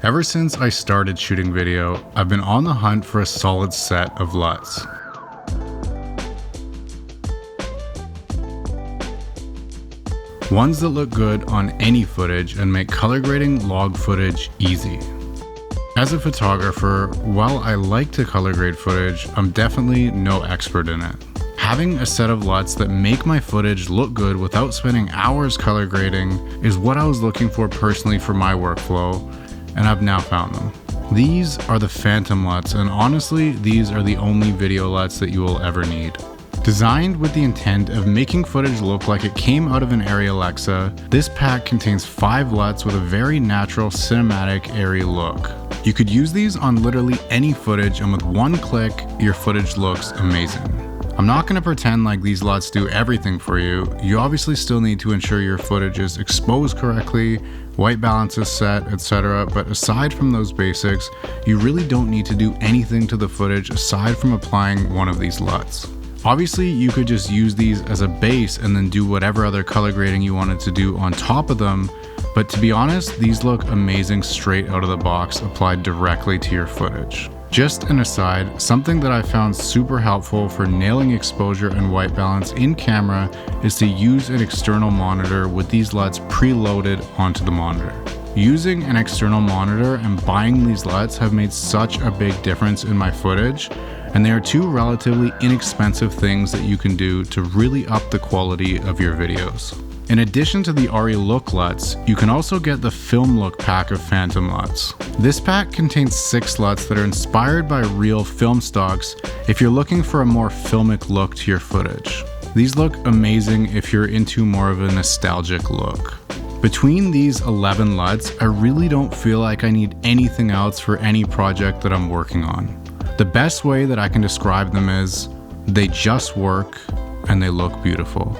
Ever since I started shooting video, I've been on the hunt for a solid set of LUTs. Ones that look good on any footage and make color grading log footage easy. As a photographer, while I like to color grade footage, I'm definitely no expert in it. Having a set of LUTs that make my footage look good without spending hours color grading is what I was looking for personally for my workflow, and I've now found them. These are the Phantom LUTs, and honestly, these are the only video LUTs that you will ever need. Designed with the intent of making footage look like it came out of an Arri Alexa, this pack contains 5 LUTs with a very natural cinematic Arri look. You could use these on literally any footage, and with one click, your footage looks amazing. I'm not going to pretend like these LUTs do everything for you. You obviously still need to ensure your footage is exposed correctly, white balance is set, etc. But aside from those basics, you really don't need to do anything to the footage aside from applying one of these LUTs. Obviously, you could just use these as a base and then do whatever other color grading you wanted to do on top of them, but to be honest, these look amazing straight out of the box applied directly to your footage. Just an aside, something that I found super helpful for nailing exposure and white balance in camera is to use an external monitor with these LUTs preloaded onto the monitor. Using an external monitor and buying these LUTs have made such a big difference in my footage, and they are two relatively inexpensive things that you can do to really up the quality of your videos. In addition to the Arri Look LUTs, you can also get the Film Look pack of Phantom LUTs. This pack contains 6 LUTs that are inspired by real film stocks if you're looking for a more filmic look to your footage. These look amazing if you're into more of a nostalgic look. Between these 11 LUTs, I really don't feel like I need anything else for any project that I'm working on. The best way that I can describe them is, they just work and they look beautiful.